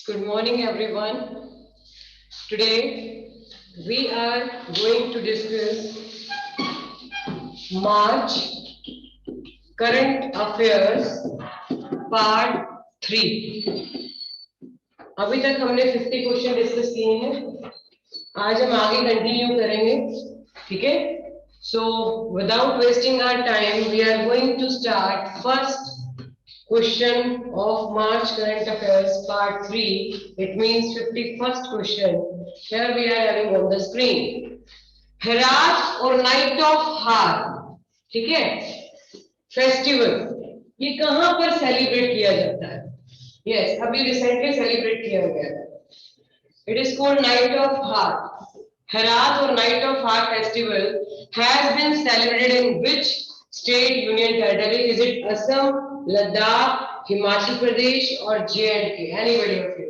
Good morning, everyone. Today we are going to discuss March Current Affairs Part 3. अभी तक हमने 50 question discuss किए हैं. आज हम आगे कंटिन्यू करेंगे. ठीक है. So without wasting our time, we are going to start first question of March Current Affairs Part 3. It means 51st question. Here we are having on the screen. Herat और Night of Har, ठीक है, festival ये कहां पर celebrate किया जाता है? Yes, अभी रिसेंटली सेलिब्रेट किया गया है. It is called night of हार. Herat or Night of Har festival has been celebrated in which state union territory? Is it Assam, Ladakh, Himachal Pradesh or J&K? Anybody of you?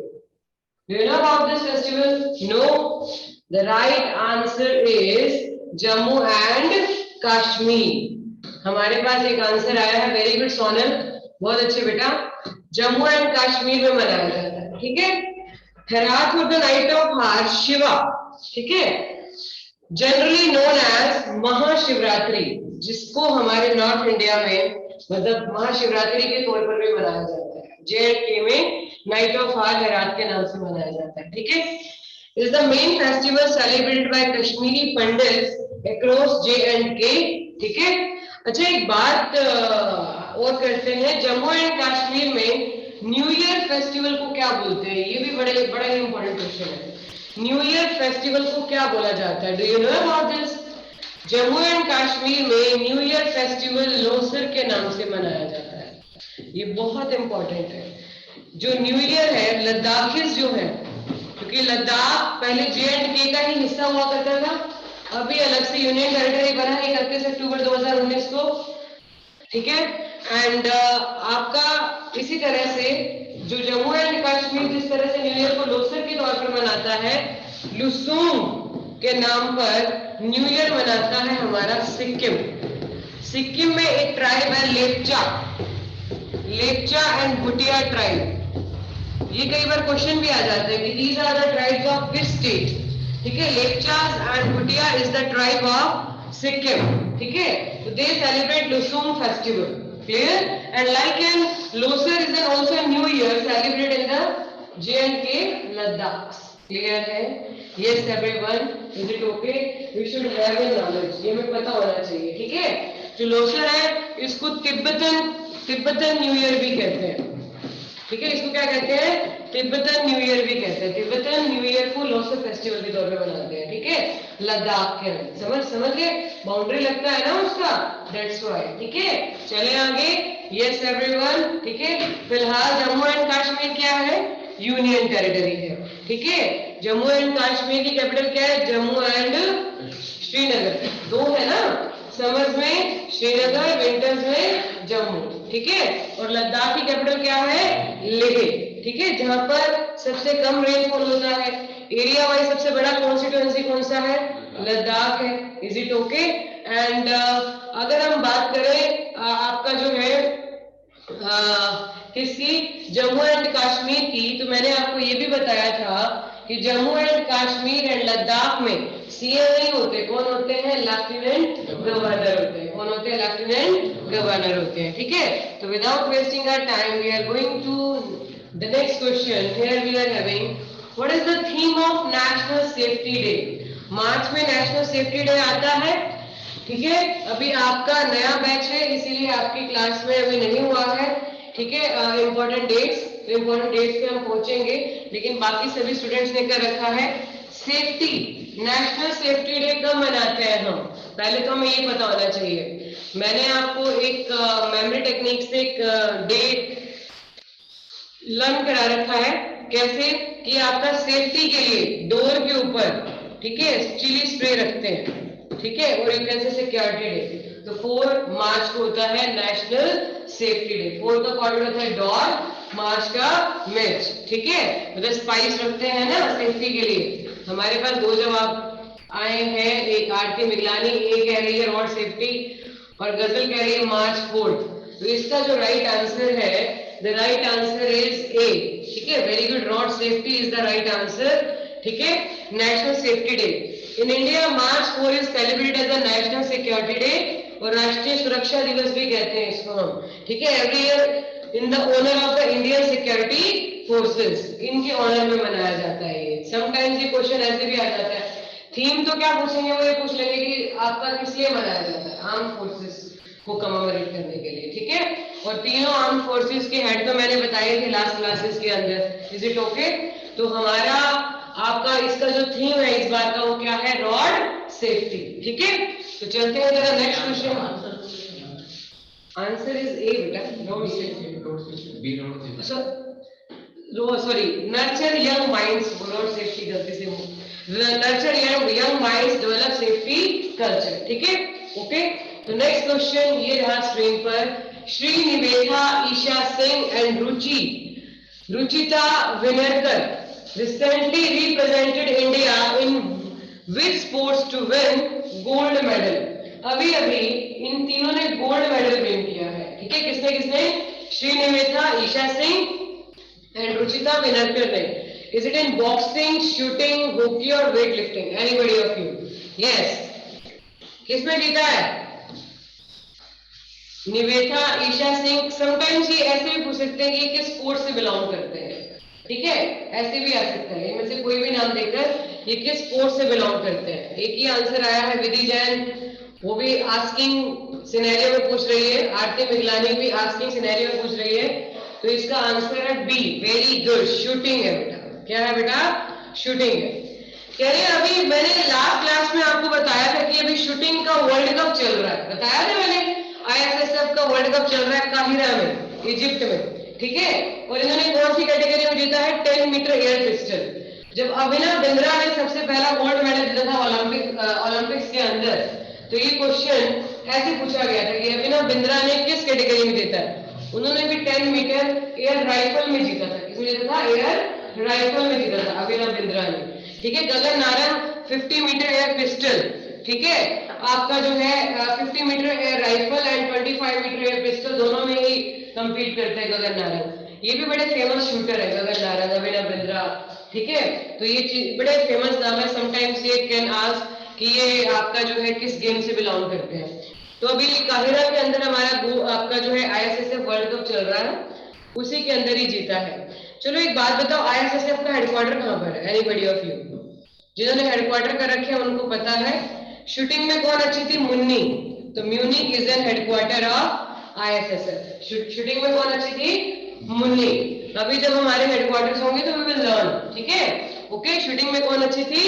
Do you know about this festival? No. The right answer is Jammu and Kashmir. हमारे पास एक answer आया है. Very good Sonal, बहुत अच्छे बेटा. Jammu and Kashmir में मनाया जाता है. ठीक है. हेरात और द नाइट ऑफ हार शिवा, ठीक है, जनरली नोन एज महाशिवरात्रि, जिसको हमारे नॉर्थ इंडिया में मतलब महाशिवरात्रि के तौर पर भी मनाया जाता है. J&K में नाइट ऑफ हार हेरात के नाम से मनाया जाता है. ठीक है. Is the main festival celebrated by Kashmiri pandits across J&K. ठीक है. अच्छा, एक बात और करते हैं. जम्मू एंड कश्मीर में न्यू ईयर फेस्टिवल को क्या बोलते हैं? ये भी बड़ा ही इंपॉर्टेंट क्वेश्चन है. न्यू ईयर फेस्टिवल को क्या बोला जाता है? Do you know about this? Jammu and Kashmir में न्यू ईयर फेस्टिवल लोसर के नाम से मनाया जाता है. ये बहुत इंपॉर्टेंट है. जो न्यू ईयर है, लद्दाखीज जो है, क्योंकि लद्दाख पहले J&K का ही हिस्सा हुआ करता था, अभी अलग से यूनियन टेरिटरी बना है 31 अक्टूबर 2019 को. ठीक है. एंड आपका इसी तरह से जो जम्मू एंड कश्मीर जिस तरह से न्यू ईयर को लोसर के तौर पर मनाता है, लुसूंग के नाम पर न्यू ईयर मनाता है हमारा सिक्किम. सिक्किम में एक ट्राइब है लेप्चा एंड भुटिया ट्राइब. ये कई बार क्वेश्चन भी आ जाते हैं कि these are the tribes of which state. ठीक है. Lepchas and Bhutia is the tribe of Sikkim. ठीक है. तो they celebrate Losoong festival. Clear? And like in Loser is then also a new year celebrated in the J&K Ladakh. Clear है? Yes everyone. Is it okay? We should have a knowledge. ये हमें पता होना चाहिए. ठीक है. जो लोसर है इसको तिब्बतन न्यू ईयर भी कहते हैं. ठीक है. इसको क्या कहते हैं? तिब्बतन न्यू ईयर भी कहते हैं. तिब्बतन न्यू ईयर को लोसर फेस्टिवल के तौर पे मनाते हैं. ठीक है. लद्दाख के समझ गए. बाउंड्री लगता है ना उसका, दैट्स व्हाई. ठीक है. चले आगे. Yes everyone. ठीक है. फिलहाल जम्मू एंड कश्मीर क्या है? यूनियन टेरिटरी है. ठीक है. जम्मू एंड कश्मीर की कैपिटल क्या है? जम्मू एंड श्रीनगर. दो है ना, समर्स में श्रीनगर, विंटर्स में जम्मू. ठीक है. और लद्दाख की कैपिटल क्या है? लेह. ठीक है. जहां पर सबसे कम रेनफॉल होता है. एरिया वाइज सबसे बड़ा कॉन्स्टिट्यूएंसी कौन सा है? लद्दाख है. Is it okay? एंड अगर हम बात करें आपका जो है किसकी, जम्मू एंड कश्मीर की, तो मैंने आपको ये भी बताया था कि जम्मू एंड कश्मीर एंड लद्दाख में सीएम नहीं होते. कौन होते हैं? लेफ्टिनेंट गवर्नर होते हैं. कौन होते हैं? लेफ्टिनेंट गवर्नर होते हैं. ठीक है. तो without wasting our time we are going to the next question. Here we are having, what is the theme of National Safety Day? मार्च में नेशनल सेफ्टी डे आता है. ठीक है. अभी आपका नया बैच है इसीलिए आपकी क्लास में अभी नहीं हुआ है. ठीक है. इंपॉर्टेंट डेट्स पे हम पहुंचेंगे, लेकिन बाकी सभी स्टूडेंट्स ने कर रखा है सेफ्टी. नेशनल सेफ्टी डे कब मनाते हैं हम? पहले तो हमें ये पता होना चाहिए. मैंने आपको एक मेमोरी टेक्निक से एक डेट लर्न करा रखा है. कैसे कि आपका सेफ्टी के लिए डोर के ऊपर, ठीक है, चिली स्प्रे रखते हैं. ठीक है. और you can say security day. तो 4 मार्च को होता है नेशनल सेफ्टी डे. 4 का कॉर्ड होता है डॉग, मार्च का मिर्च. ठीक है. मतलब स्पाइस रखते हैं ना सेफ्टी के लिए. हमारे पास 2 जवाब आए हैं. एक आरती मिगलानी ये कह रही है रोड सेफ्टी, और गजल कह रही है मार्च 4th. तो इसका जो राइट आंसर है the right answer is A, ठीक है, very good, road safety is the right answer, ठीक है। National safety day in India March 4 is celebrated as the national security day, और राष्ट्रीय सुरक्षा दिवस भी कहते हैं इसको हम, ठीक है। Every year in the honour of the Indian security forces, इनके ऑनर में मनाया जाता है ये। समटाइम्स ये क्वेश्चन ऐसे भी आ जाता है, थीम तो क्या पूछेंगे, वो ये पूछ लेंगे कि आपका किस लिए मनाया जाता है, आर्म फोर्सेस को कमेमोरेट करने के लिए, ठीक है। और तीनों आर्म फोर्सेस के हेड तो मैंने बताए थे लास्ट क्लासेस के अंदर, इज इट ओके। तो हमारा आपका इसका जो थीम है इस बार का वो क्या है, रोड सेफ्टी, ठीक है। तो चलते हैं जरा next question, answer is A बेटा, road safety, sorry, nurture young minds, road safety गलती से, nurture young minds develop safety culture, ठीक है, ओके। तो नेक्स्ट क्वेश्चन ये रहा स्क्रीन पर, Shri Nivetha Esha Singh and Ruchita Vinerkar recently represented India in which sports to win gold medal। अभी अभी इन तीनों ने गोल्ड मेडल विन किया है, ठीक है। किसने किसने, श्री निवेथा ईशा सिंह एंड रुचिता विनरकर ने। Is it in boxing, shooting, hockey और weight lifting, anybody of you? Yes, किसने जीता है? निवेथा ईशा सिंह। समटाइम्स ये ऐसे भी पूछ सकते हैं कि किस स्पोर्ट से बिलोंग करते हैं, ठीक है, ऐसे भी आ सकता है, इनमें से कोई भी नाम देकर ये किस स्पोर्ट से बिलोंग करते हैं। एक ही आंसर आया है, विधि जैन, वो भी आस्किंग सिनेरियो में पूछ रही है, आरती मिगलानी भी आस्किंग सिनेरियो में पूछ रही है, तो इसका आंसर है बी, वेरी गुड, शूटिंग है बेटा। क्या है बेटा? शूटिंग है। कह रहे हैं अभी मैंने लास्ट क्लास में आपको बताया था कि अभी शूटिंग का वर्ल्ड कप चल रहा है, बताया था मैंने, ISSF का वर्ल्ड कप चल रहा है काहिरा में, इजिप्ट में, ठीक है। और इन्होंने कौन सी कैटेगरी में जीता है? 10 मीटर एयर पिस्टल। जब अभिनव बिंद्रा ने सबसे पहला गोल्ड मेडल जीता था ओलंपिक्स के अंदर, तो ये क्वेश्चन ऐसे पूछा गया था कि अभिनव बिंद्रा ने किस कैटेगरी में जीता है। उन्होंने भी 10 मीटर एयर राइफल में जीता था। किसमें जीता था? एयर राइफल में जीता था अभिनव बिंद्रा ने, ठीक है। Gagan Narang 50 metre air pistol, ठीक है, आपका जो है 50 metre air rifle and 25 metre air pistol दोनों में ही कंपीट करते हैं गगन नारंग। ये भी बड़े फेमस शूटर है गगन नारंग, अभिनव बिंद्रा, ठीक है। तो ये बड़े फेमस नाम है। समटाइम्स ये कैन आस्क कि ये आपका जो है किस गेम से बिलोंग करते हैं। तो अभी काहिरा के अंदर हमारा आपका जो है ISSF वर्ल्ड कप चल रहा है, उसी के अंदर ही जीता है। चलो एक बात बताओ, ISSF का हेडक्वार्टर कहाँ पर है? Anybody of you? जिन्होंने हेडक्वार्टर कर रखे हैं उनको पता है। शूटिंग में कौन अच्छी थी? मुन्नी। तो Munich is an headquarter of ISSF। Shooting में कौन अच्छी थी? मुन्नी। अभी जब हमारे हेडक्वार्टर्स होंगे तो वी विल लर्न, ठीक है, ओके। शूटिंग में कौन अच्छी थी?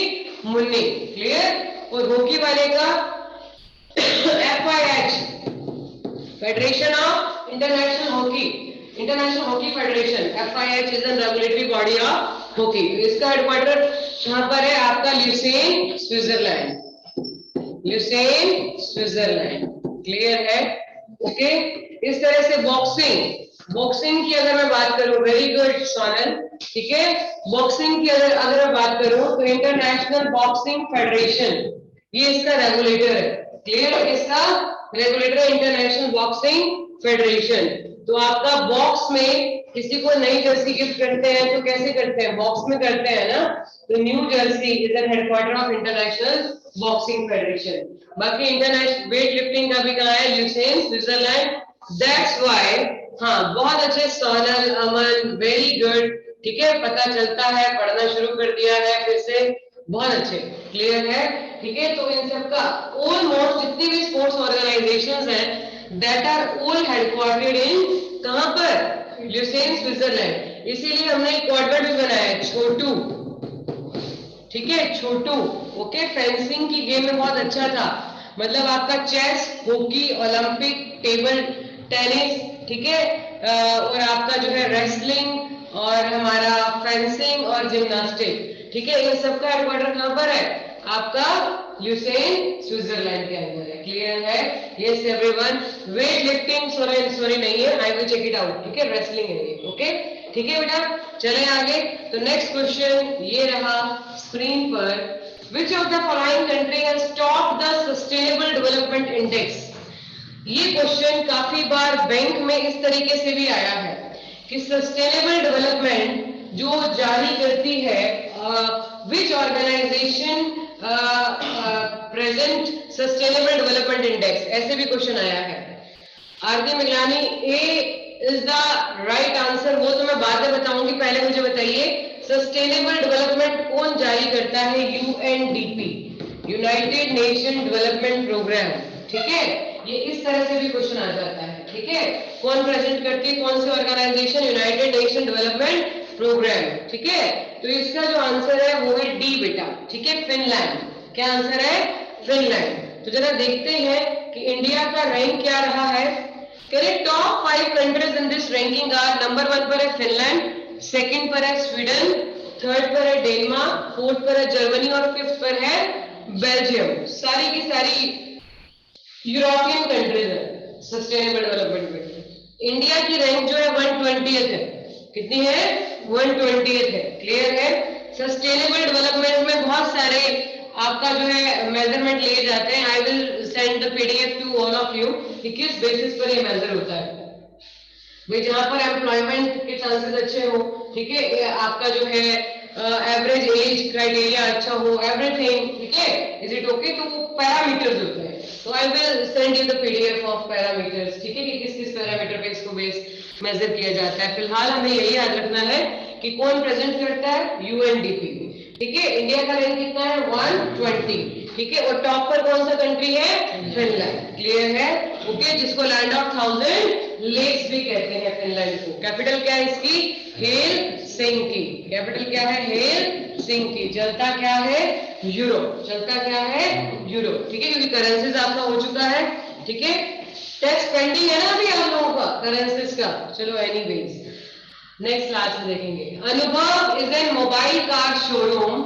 मुन्नी, क्लियर। और हॉकी वाले का FIH, federation of international hockey federation, FIH is an regulatory body of hockey. इसका हेडक्वार्टर कहां पर है? आपका ल्यूसेन, स्विट्जरलैंड, स्विट्जरलैंड, क्लियर है, ओके। इस तरह से बॉक्सिंग की अगर मैं बात करूं, वेरी गुड सोनल, ठीक है। बॉक्सिंग की अगर मैं बात करूं तो इंटरनेशनल बॉक्सिंग फेडरेशन, ये इसका रेगुलेटर है, क्लियर है। इसका रेगुलेटर है इंटरनेशनल बॉक्सिंग फेडरेशन। तो आपका बॉक्स में किसी को नई जर्सी गिफ्ट करते हैं तो कैसे करते हैं? बॉक्स में करते हैं ना। तो new Jersey is the headquarter of international boxing federation. बाकी इंटरनेशनल वेट लिफ्टिंग का भी कहा है? ल्यूसेन, स्विट्जरलैंड। दैट्स व्हाई, हाँ, बहुत अच्छे सोनल, अमन, वेरी गुड, ठीक है, पता चलता है, पढ़ना शुरू कर दिया है फिर से, बहुत अच्छे, क्लियर है, ठीक है। तो इन सब का ऑलमोस्ट जितनी भी स्पोर्ट्स ऑर्गेनाइजेशंस हैं दैट आर ऑल हेडक्वार्टेड इन कहां पर? ल्यूसेन, स्विट्जरलैंड। इसीलिए हमने एक क्वाड्रेट भी बनाया है, छोटू, ठीक है, छोटू, ओके। फेंसिंग की गेम में बहुत अच्छा था, मतलब आपका chess, hockey, Olympic, table tennis, ठीक है, और आपका जो है रेसलिंग और हमारा फेंसिंग और जिम्नास्टिक, ठीक है। इन सबका हेडक्वार्टर कहां पर है? आपका ल्यूसेन, स्विट्जरलैंड के अंदर है, क्लियर है। Yes everyone. Weight lifting sorry नहीं है, I will check it out, ठीक है, रेसलिंग है ये, ओके, ठीक है बेटा। चले आगे। तो नेक्स्ट क्वेश्चन ये रहा स्क्रीन पर, which of the following country has topped the sustainable development index? ये क्वेश्चन काफी बार बैंक में इस तरीके से भी आया है कि सस्टेनेबल डेवलपमेंट जो जारी करती है which organisation present sustainable development index, ऐसे भी क्वेश्चन आया है। Aarti Miglani, A is the right answer. वो तो मैं बाद में बताऊंगी, पहले मुझे बताइए सस्टेनेबल डेवलपमेंट कौन जारी करता है? UNDP, united nation development programme. ठीक है, ये इस तरह से भी क्वेश्चन आ जाता है। ठीक है, कौन प्रेजेंट करती है, कौन सी organisation? United nation development programme. ठीक है, तो इसका जो आंसर है वो है डी बेटा। ठीक है, फिनलैंड। क्या आंसर है? फिनलैंड। तो जरा देखते हैं कि इंडिया का रैंक क्या रहा है। Correct, top 5 countries in this ranking are, number 1 पर है फिनलैंड, सेकंड पर है स्वीडन, थर्ड पर है डेनमार्क, फोर्थ पर है जर्मनी और फिफ्थ पर है बेल्जियम। सारी की सारी यूरोपियन कंट्रीज है सस्टेनेबल डेवलपमेंट में। इंडिया की रैंक जो है 120th है। कितनी है? 120th है। क्लियर है? सस्टेनेबल डेवलपमेंट में बहुत सारे आपका जो है मेजरमेंट लिए जाते हैं। I will send the PDF to all of you कि किस बेसिस पर ये मेजर होता है। भाई जहां पर एम्प्लॉयमेंट के चांसेस अच्छे हो, ठीक है, आपका जो है एवरेज एज क्राइटेरिया अच्छा हो, एवरीथिंग, ठीक है, इज इट ओके? तो पैरामीटर्स होते हैं। तो आई will send you the PDF of parameters. ठीक है, कि किस किस पैरामीटर पे इसको बेस मेजर किया जाता है। फिलहाल हमें यही याद रखना है कि कौन प्रेजेंट करता है? यूएनडीपी। ठीक है, इंडिया का रैंक कितना है? 120। ठीक है, और टॉप पर कौन सा कंट्री है? फिनलैंड। क्लियर है? ओके, जिसको लैंड ऑफ 1000 लेक्स भी कहते हैं फिनलैंड को। कैपिटल क्या है इसकी? हेलसिंकी। कैपिटल क्या है? हेलसिंकी। चलता क्या है? यूरो। चलता क्या है? यूरो। ठीक है, क्योंकि करेंसीज आपका हो चुका है। ठीक है, टेस्ट पेंडिंग है ना अभी आप लोगों का करेंसीज का। चलो एनीवेज, नेक्स्ट क्लास में देखेंगे। अनुभव is an mobile car showroom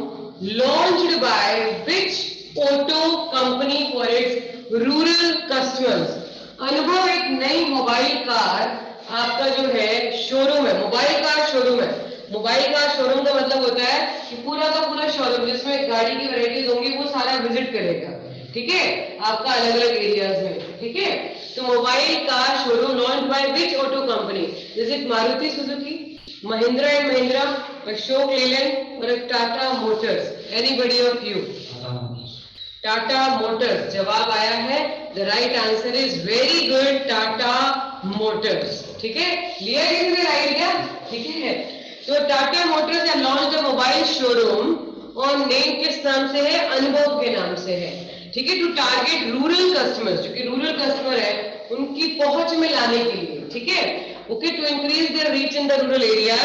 launched by which auto company for its rural customers. अनुभव एक नई मोबाइल कार आपका जो है शोरूम है, मोबाइल कार शोरूम है। मोबाइल कार शोरूम का मतलब होता है कि पूरा का पूरा शोरूम जिसमें गाड़ी की वैरायटीज होंगी वो सारा विजिट करेगा। ठीक है, आपका अलग अलग एरियाज में। ठीक है, तो mobile car showroom launch by which auto company? Is it Maruti Suzuki, Mahindra and Mahindra, Ashok Leyland और Tata Motors? Anybody of you? Tata Motors जवाब आया है। The right answer is very good, Tata Motors. ठीक है, लिया किसने राइट क्या? ठीक है, तो टाटा मोटर्स ने लॉन्च द मोबाइल शोरूम और नेम किस नाम से है? अनुभव के नाम से है। ठीक है, टू टारगेट रूरल कस्टमर्स, जो कि रूरल कस्टमर है उनकी पहुंच में लाने के लिए। ठीक है, okay, to increase their reach in the rural area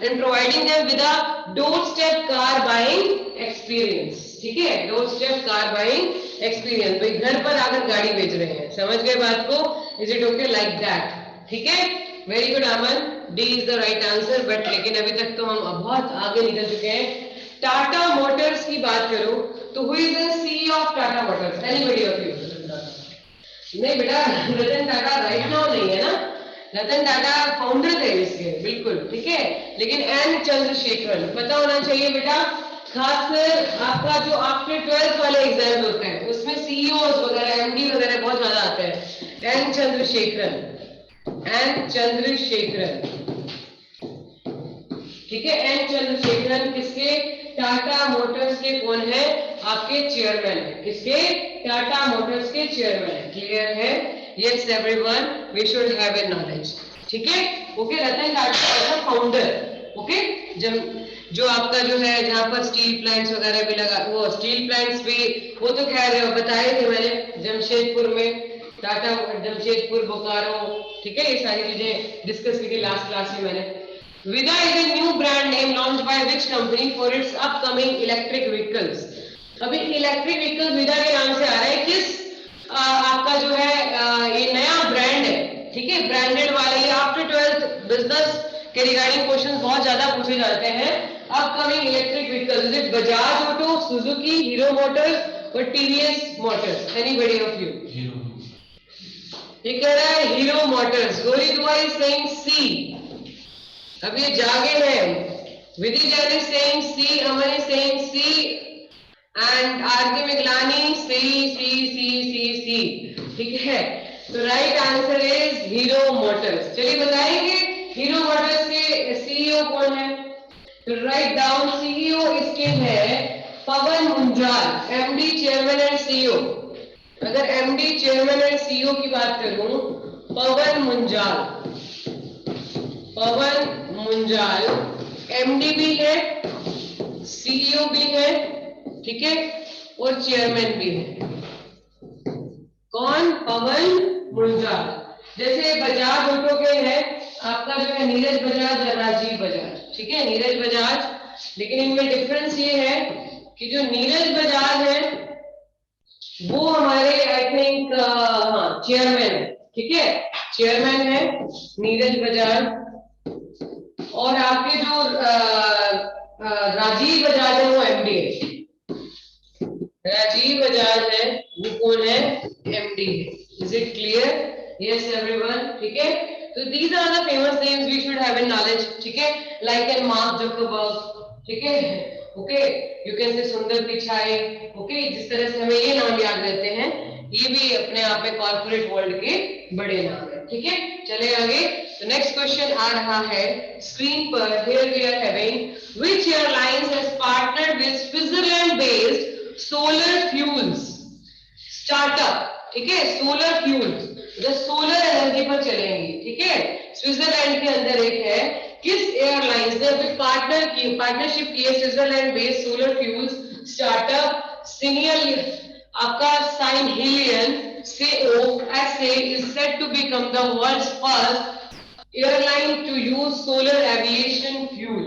and providing them with a doorstep car buying experience. ठीक है, doorstep car buying experience, भाई घर पर आकर गाड़ी बेच रहे हैं। समझ गए बात को? Is it okay like that? ठीक है, very good Aman, D is the right answer. But लेकिन अभी तक तो हम बहुत आगे निकल चुके हैं। टाटा मोटर्स की बात करो तो who is the CEO of Tata Motors? Anybody of you? नहीं बेटा, रतन टाटा राइट नाउ नहीं है ना, रतन टाटा फाउंडर थे इसके, बिल्कुल। ठीक है, लेकिन एन चंद्रशेखरन पता होना चाहिए बेटा। खासकर आपका जो आफ्टर 12th वाले एग्जाम होते हैं उसमें सीईओ वगैरह, एमडी वगैरह बहुत ज्यादा आते हैं। N Chandrasekaran, N Chandrasekaran. ठीक है, एन चंद्रशेखरन किसके? टाटा मोटर्स के कौन है? आपके चेयरमैन है। किसके? टाटा मोटर्स के चेयरमैन है। क्लियर है? Yes everyone, we should have a knowledge. ठीक है, ओके, रतन टाटा का फाउंडर। ओके, जब जो आपका जो है जहां पर स्टील प्लांट्स वगैरह भी लगा, वो स्टील प्लांट्स भी, वो तो खैर बताए थे मैंने, जमशेदपुर में टाटा, जमशेदपुर, बोकारो। ठीक है, ये सारी चीजें डिस्कस की थी लास्ट क्लास में मैंने। Vida is a new brand name launched by which company for its upcoming electric vehicles? अभी इलेक्ट्रिक व्हीकल विदा के नाम से आ रहा है। किस आपका जो है ये नया ब्रांड है। ठीक है, ब्रांडेड वाले, ये आफ्टर 12th बिजनेस के रिगार्डिंग क्वेश्चंस बहुत ज्यादा पूछे जाते हैं। Upcoming electric vehicle, is it Bajaj auto, Suzuki, Hero Motors और TVS Motors? Anybody of you? ये कह रहा है हीरो मोटर्स। गौरी दुआ इज सेइंग सी। अब ये जागे हैं। Vidhi Jain is saying C, Aman is saying C and Aarti Miglani C C C C C. ठीक है, तो right answer is Hero Motors. चलिए बताएंगे हीरो मोटर्स के सीईओ कौन है? तो राइट डाउन सीईओ इसके है Pawan Munjal, MD chairman and CEO. अगर एमडी चेयरमैन एंड सीईओ की बात करूं, पवन मुंजाल, पवन मुंजाल एमडी भी है, सीईओ भी है, ठीक है, और चेयरमैन भी है। कौन? पवन मुंजाल। जैसे बजाज ऑटो के है आपका जो है नीरज बजाज और राजीव बजाज, ठीक है, नीरज बजाज। लेकिन इनमें डिफरेंस ये है कि जो नीरज बजाज है वो हमारे आई थिंक हाँ चेयरमैन है, ठीक है, चेयरमैन है नीरज बजाज। और आपके जो राजीव बजाज है वो एमडी है, राजीव बजाज है वो कौन है? एमडी है। Is it clear? Yes everyone, ठीक है। तो these are the famous names we should have in knowledge, ठीक है, लाइक एंड मार्क जकरबर्ग, ठीक है, ओके, यू कैन से सुंदर पिचाई, ओके, जिस तरह से हमें ये नाम याद रहते हैं, ये भी अपने आप में कॉर्पोरेट वर्ल्ड के बड़े नाम है, ठीक है। चले आगे। तो नेक्स्ट क्वेश्चन आ रहा है स्क्रीन पर। Here we are having which airlines has partnered with Switzerland based solar fuels startup, ठीक है, सोलर फ्यूल्स जो सोलर एनर्जी पर चलेंगी, ठीक है, स्विट्जरलैंड के अंदर एक है। किस एयरलाइंस ने अभी पार्टनरशिप की है Switzerland based solar fuels startup Synhelion आपका Synhelion SA is said to become the world's first airline to use solar aviation fuel।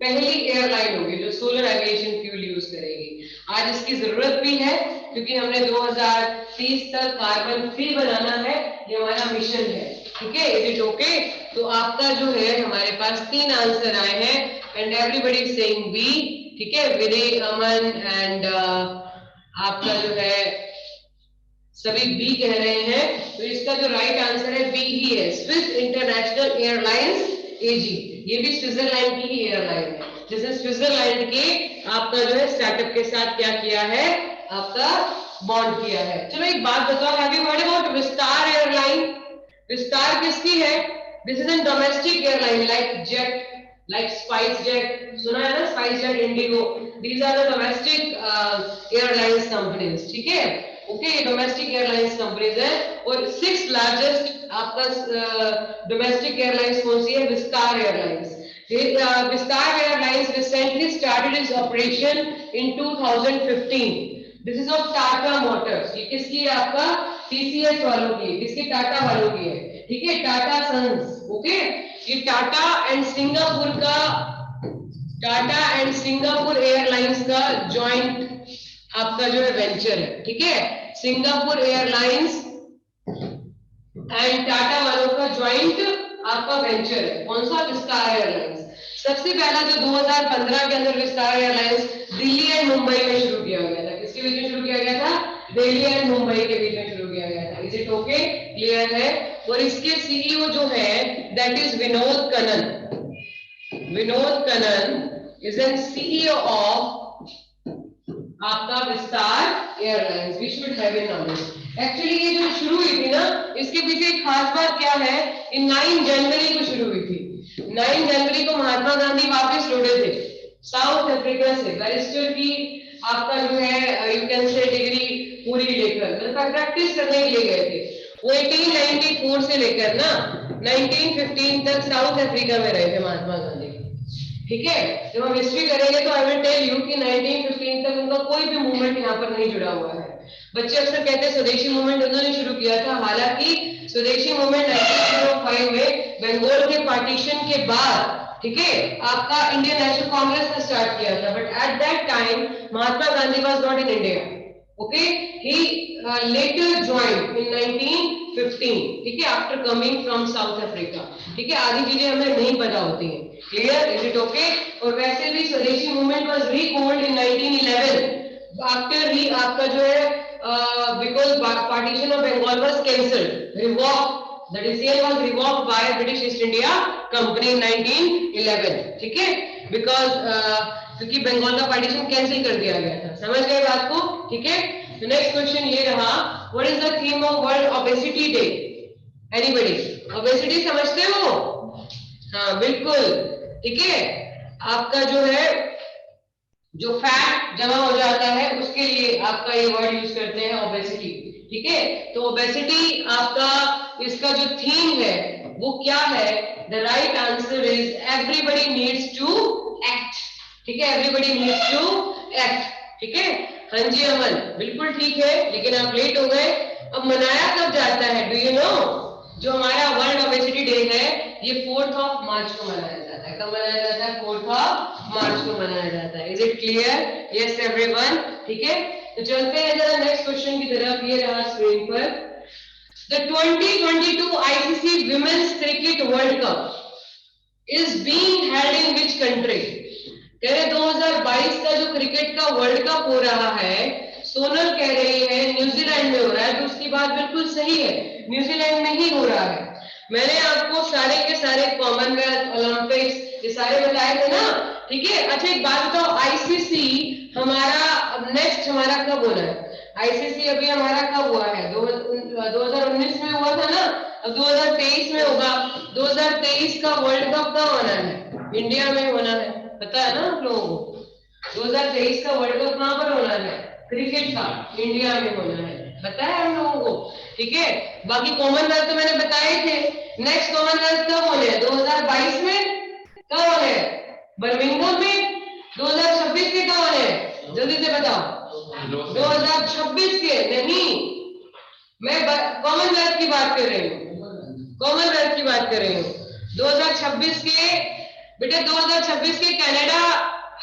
पहली एयरलाइन होगी जो सोलर एविएशन फ्यूल यूज करेगी। आज इसकी जरूरत भी है क्योंकि हमने 2030 तक कार्बन फ्री बनाना है, ये हमारा मिशन है, ठीक है। Is it okay? तो आपका जो है हमारे पास 3 आंसर आए हैं and everybody is saying B, ठीक है, विनय, अमन एंड आपका जो है सभी बी कह रहे हैं। तो इसका जो राइट आंसर है बी ही है, स्विस इंटरनेशनल एयरलाइंस AG। ये भी स्विट्जरलैंड की ही एयरलाइन है जिसने स्विट्जरलैंड के आपका जो है स्टार्टअप के साथ क्या किया है, आपका बॉन्ड किया है। चलो एक बात बताओ, have you heard about Vistara airline? Vistara किसकी है? This is an domestic airline like Jet, like Spice Jet, सुना है ना, Spice Jet, IndiGo, these are the domestic airlines companies, ठीक है, ओके, डोमेस्टिक एयरलाइंस कंपनीज है। और 6th लार्जेस्ट आपका डोमेस्टिक एयरलाइंस कौन सी है? विस्तार एयरलाइंस। विस्तार airlines recently started its operation in 2015। This is of Tata Motors. ये किसकी है? आपका TCS वालों की, किसकी? टाटा वालों की है, ठीक है, टाटा सन्स, ओके। ये टाटा एंड सिंगापुर एयरलाइंस का जॉइंट आपका जो है वेंचर है, ठीक है, सिंगापुर एयरलाइंस एंड टाटा वालों का ज्वाइंट आपका वेंचर है। कौन सा? विस्तार एयरलाइंस। सबसे पहला जो 2015 के अंदर विस्तार एयरलाइंस दिल्ली एंड मुंबई में शुरू किया गया था। किसके बीच में शुरू किया गया था? दिल्ली एंड मुंबई के बीच में शुरू किया गया था। Is it okay? क्लियर है? और इसके सीईओ जो है that is Vinod Kannan. Vinod Kannan is an CEO of आपका Vistara airlines. We should have in knowledge. Actually ये जो शुरू हुई थी ना, इसके पीछे एक खास बात क्या है, इन 9 जनवरी को शुरू हुई थी। 9 जनवरी को महात्मा गांधी वापस लौटे थे साउथ अफ्रीका से, बैरिस्टर की आपका जो है यू कैन से डिग्री पूरी लेकर, मतलब प्रैक्टिस करने के लिए गए थे। वो 1894 से लेकर ना 1915 तक साउथ अफ्रीका में रहे थे महात्मा गांधी, ठीक है। जब हम हिस्ट्री करेंगे तो आई विल टेल यू कि 1915 तक उनका कोई भी मूवमेंट यहाँ पर नहीं जुड़ा हुआ है। बच्चे अक्सर कहते हैं स्वदेशी मूवमेंट उन्होंने शुरू किया था, हालांकि स्वदेशी मूवमेंट 1905 में बंगाल के पार्टीशन के बाद, ठीक है, आपका इंडियन नेशनल कांग्रेस ने स्टार्ट किया था। But at that time Mahatma Gandhi was not in India, okay, he later joined in 1915, ठीक है, after coming from South Africa, ठीक है। आधी चीजें हमें नहीं पता होती हैं, क्लियर? Is it okay? और वैसे भी Swadeshi movement was recalled in 1911 after ही आपका जो है because partition of Bengal was cancelled, revoke, the decision was revoked by British East India Company in 1911, ठीक है, बिकॉज क्योंकि बंगाल का पार्टीशन कैंसिल कर दिया गया था। समझ गए बात को? ठीक है। तो नेक्स्ट क्वेश्चन ये रहा, what is the theme of world obesity day? Anybody? Obesity समझते हो? हाँ बिल्कुल, ठीक है। आपका जो है, जो फैट जमा हो जाता है उसके लिए आपका ये वर्ड यूज करते हैं ओबेसिटी, ठीक है। तो ओबेसिटी आपका, इसका जो थीम है वो क्या है? The right answer is everybody needs to act, ठीक है, एवरीबडी नीड्स टू एक्ट, ठीक है। हाँ जी अमन, बिल्कुल ठीक है, लेकिन आप लेट हो गए। अब मनाया कब जाता है, डू यू नो? जो हमारा वर्ल्ड ओबेसिटी डे है ये 4 मार्च को मनाया जाता है। कब मनाया जाता है? 4 मार्च को मनाया जाता है। Is it clear? Yes everyone, ठीक है। तो चलते हैं जरा नेक्स्ट क्वेश्चन की तरफ। ये रहा स्क्रीन पर, the 2022 ICC women's cricket world cup is being held in which country? कह रहे 2022 का जो क्रिकेट का वर्ल्ड कप हो रहा है, सोनल कह रही है न्यूजीलैंड में हो रहा है। तो उसकी बात बिल्कुल सही है, न्यूजीलैंड में ही हो रहा है। मैंने आपको सारे के सारे कॉमनवेल्थ, ओलंपिक्स ये सारे बताए थे ना, ठीक है। अच्छा एक बात बताओ, आईसीसी हमारा अब नेक्स्ट हमारा कब होना है? आईसीसी अभी हमारा कब हुआ है? 2019 में हुआ था ना, अब 2023 में होगा। 2023 का वर्ल्ड कप कब होना है? इंडिया में होना है, पता है ना आप लोगों को? 2023 का वर्ल्ड कप कहां पर होना है? क्रिकेट का, इंडिया में होना है, पता है हम लोगों को, ठीक है। बाकी कॉमनवेल्थ तो मैंने बताए थे। नेक्स्ट कॉमनवेल्थ कब होने हैं? 2022 में। कब होने हैं? बर्मिंघम में। 2026 के कब होने हैं? जल्दी से बताओ। 2026 के नहीं, मैं कॉमनवेल्थ की बात कर रही हूँ, कॉमनवेल्थ की बात कर रही हूँ। 2026 के बेटे, 2026 के कनाडा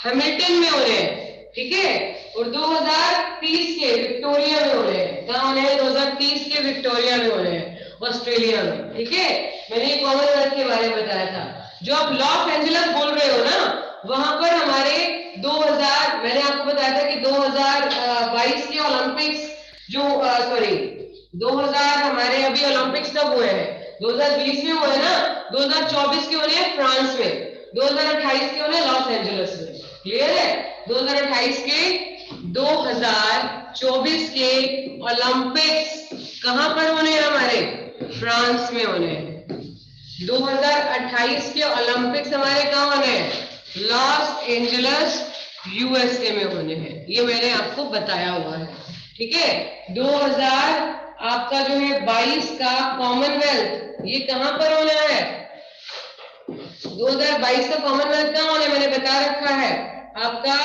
हैमिल्टन में हो रहे हैं, ठीक है। और 2030 के विक्टोरिया में हो रहे हैं। कहाँ होने हैं? 2030 के विक्टोरिया में हो रहे हैं, ऑस्ट्रेलिया में, ठीक है। मैंने ये कॉमनवेल्थ के बारे में बताया था। जो आप लॉस एंजलिस बोल रहे हो ना, वहां पर हमारे 2000, मैंने आपको बताया था कि 2022 के ओलंपिक्स जो सॉरी 2000 हमारे अभी ओलंपिक्स कब हुए हैं? 2020 में हुए ना। 2024 के हो रहे हैं फ्रांस में, 2028 के हो रहे हैं लॉस एंजलिस में। क्लियर है? 2028 के 2024 के ओलंपिक्स कहां पर होने हैं? हमारे फ्रांस में होने हैं। 2028 के ओलंपिक्स हमारे कहां होने हैं? लॉस एंजलिस यूएसए में होने हैं। ये मैंने आपको बताया हुआ है, ठीक है। 2000 आपका जो है 22 का कॉमनवेल्थ ये कहां पर होना है? 2022 का कॉमनवेल्थ कहां होना है? मैंने बता रखा है आपका,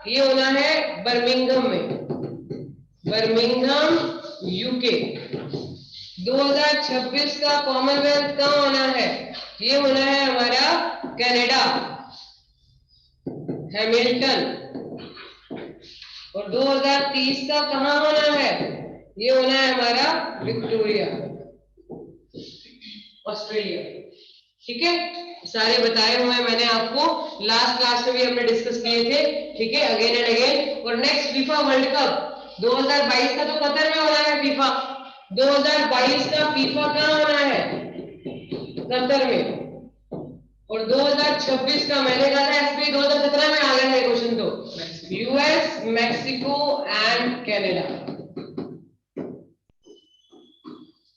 ये होना है बर्मिंघम में, बर्मिंघम यूके। 2026 का कॉमनवेल्थ कहां होना है? ये होना है हमारा कनाडा, हैमिल्टन। और 2030 का कहां होना है? ये होना है हमारा विक्टोरिया, ऑस्ट्रेलिया, ठीक है। सारे बताए हुए हैं मैंने आपको, लास्ट क्लास में भी हमने डिस्कस किए थे, ठीक है, अगेन एंड अगेन। और नेक्स्ट फीफा वर्ल्ड कप 2022 का तो कतर में होना है फीफा। 2022 का फीफा कहां होना है? कतर में। और 2026 का मैंने कहा था एसपी 2017 में आ गया है क्वेश्चन, तो यूएस, मैक्सिको एंड कनाडा,